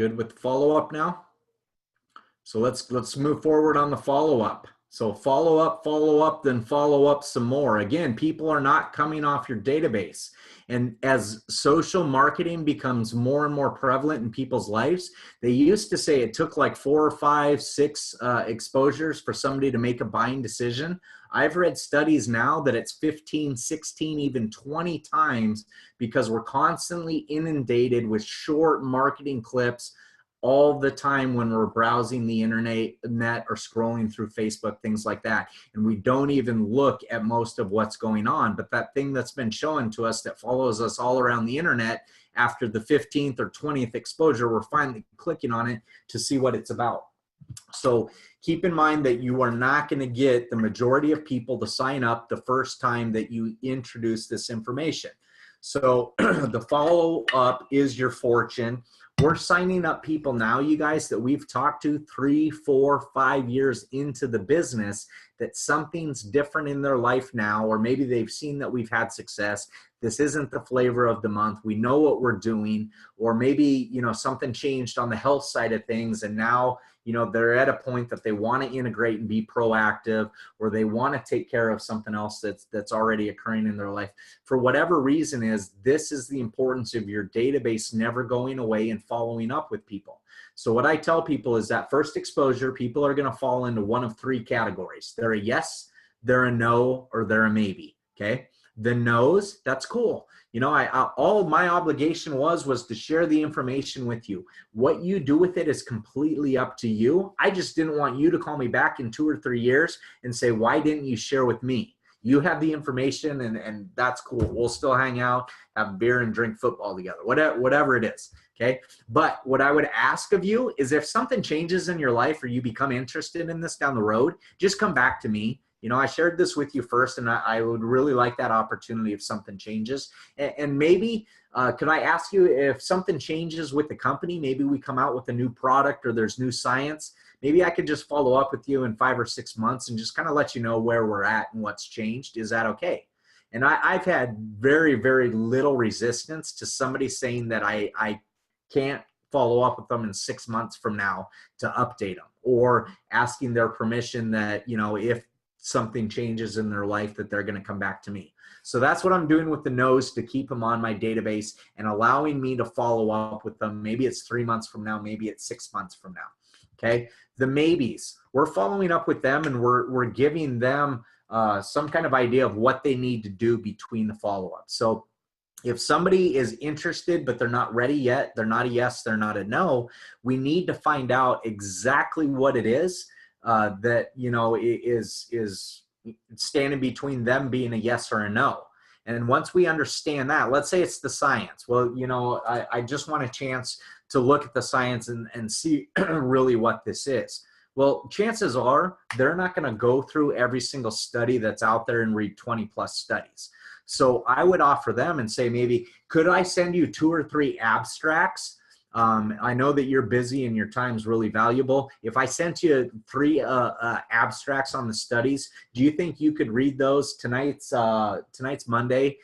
good with follow-up now? So let's move forward on the follow-up. So follow up, then follow up some more. Again, people are not coming off your database. And as social marketing becomes more and more prevalent in people's lives, they used to say it took like 4 or 5, 6 exposures for somebody to make a buying decision. I've read studies now that it's 15, 16, even 20 times, because we're constantly inundated with short marketing clips all the time when we're browsing the internet or scrolling through Facebook, things like that. And we don't even look at most of what's going on. But that thing that's been shown to us that follows us all around the internet, after the 15th or 20th exposure, we're finally clicking on it to see what it's about. So keep in mind that you are not going to get the majority of people to sign up the first time that you introduce this information. So the follow-up is your fortune. We're signing up people now, you guys, that we've talked to 3, 4, 5 years into the business, that something's different in their life now, or maybe they've seen that we've had success. This isn't the flavor of the month. We know what we're doing. Or maybe, you know, something changed on the health side of things, and now, you know, they're at a point that they want to integrate and be proactive, or they want to take care of something else that's already occurring in their life. For whatever reason is, this is the importance of your database never going away and following up with people. So what I tell people is that first exposure, people are going to fall into one of 3 categories. They're a yes, they're a no, or they're a maybe, okay? The no's, that's cool. You know, all my obligation was to share the information with you. What you do with it is completely up to you. I just didn't want you to call me back in 2 or 3 years and say, why didn't you share with me? You have the information, and that's cool. We'll still hang out, have beer, and drink football together, whatever it is, okay? But what I would ask of you is, if something changes in your life or you become interested in this down the road, just come back to me. You know, I shared this with you first, and I would really like that opportunity if something changes. And maybe, could I ask you, if something changes with the company, maybe we come out with a new product or there's new science, maybe I could just follow up with you in 5 or 6 months and just kind of let you know where we're at and what's changed. Is that okay? And I've had very, very little resistance to somebody saying that I can't follow up with them in 6 months from now to update them, or asking their permission that, you know, if something changes in their life, that they're going to come back to me. So that's what I'm doing with the no's, to keep them on my database and allowing me to follow up with them. Maybe it's 3 months from now, maybe it's 6 months from now. Okay. The maybes, we're following up with them, and we're giving them some kind of idea of what they need to do between the follow-up. So if somebody is interested, but they're not ready yet, they're not a yes, they're not a no, we need to find out exactly what it is that, you know, is standing between them being a yes or a no. And once we understand that, let's say it's the science. Well, you know, I just want a chance to look at the science and see really what this is. Well, chances are they're not going to go through every single study that's out there and read 20+ studies. So I would offer them and say, maybe, could I send you 2 or 3 abstracts? I know that you're busy and your time's really valuable. If I sent you 3 abstracts on the studies, do you think you could read those? Tonight's Monday,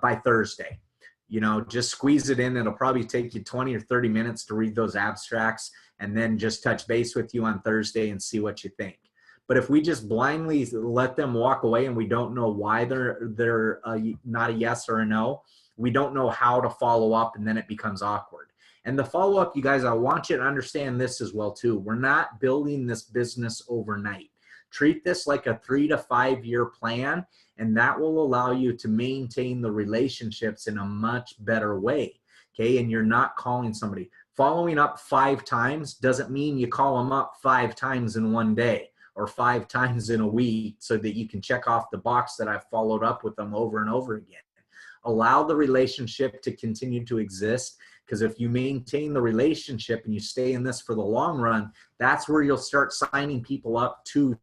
by Thursday. You know, just squeeze it in. It'll probably take you 20 or 30 minutes to read those abstracts, and then just touch base with you on Thursday and see what you think. But if we just blindly let them walk away and we don't know why they're not a yes or a no, we don't know how to follow up, and then it becomes awkward. And the follow-up, you guys, I want you to understand this as well too. We're not building this business overnight. Treat this like a 3 to 5 year plan, and that will allow you to maintain the relationships in a much better way, okay? And you're not calling somebody. Following up 5 times doesn't mean you call them up 5 times in one day or 5 times in a week so that you can check off the box that I've followed up with them over and over again. Allow the relationship to continue to exist, because if you maintain the relationship and you stay in this for the long run, that's where you'll start signing people up 2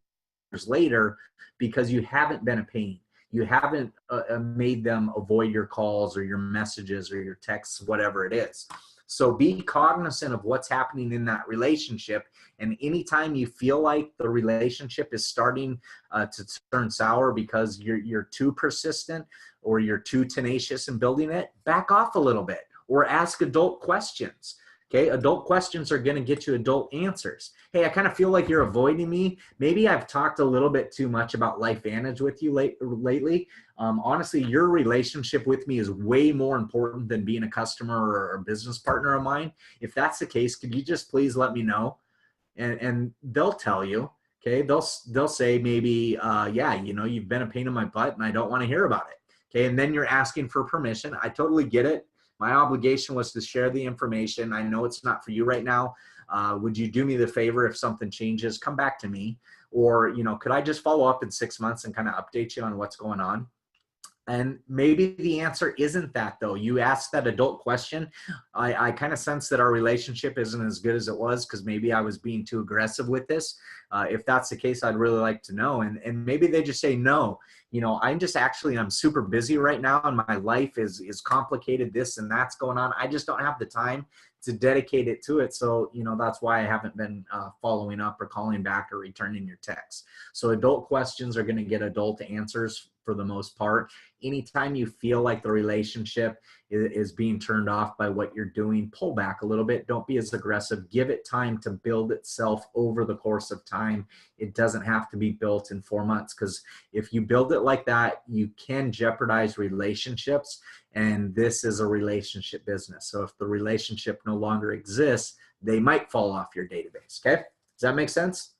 years later, because you haven't been a pain. You haven't made them avoid your calls or your messages or your texts, whatever it is. So be cognizant of what's happening in that relationship. And anytime you feel like the relationship is starting to turn sour because you're too persistent or you're too tenacious in building it, back off a little bit or ask adult questions. Okay, adult questions are going to get you adult answers. Hey, I kind of feel like you're avoiding me. Maybe I've talked a little bit too much about LifeVantage with you lately. Honestly, your relationship with me is way more important than being a customer or a business partner of mine. If that's the case, could you just please let me know? And they'll tell you. Okay, they'll say maybe, yeah, you know, you've been a pain in my butt and I don't want to hear about it. Okay, and then you're asking for permission. I totally get it. My obligation was to share the information. I know it's not for you right now. Would you do me the favor if something changes, come back to me? Or, you know, could I just follow up in 6 months and kind of update you on what's going on? And maybe the answer isn't that, though. You asked that adult question. I kind of sense that our relationship isn't as good as it was because maybe I was being too aggressive with this. If that's the case, I'd really like to know. And maybe they just say, no, you know, I'm super busy right now and my life is complicated. This and that's going on. I just don't have the time to dedicate it to it. So, you know, that's why I haven't been following up or calling back or returning your text. So adult questions are going to get adult answers for the most part. Anytime you feel like the relationship is being turned off by what you're doing, pull back a little bit. Don't be as aggressive. Give it time to build itself over the course of time. It doesn't have to be built in 4 months, because if you build it like that, you can jeopardize relationships. And this is a relationship business. So if the relationship no longer exists, they might fall off your database. Okay? Does that make sense?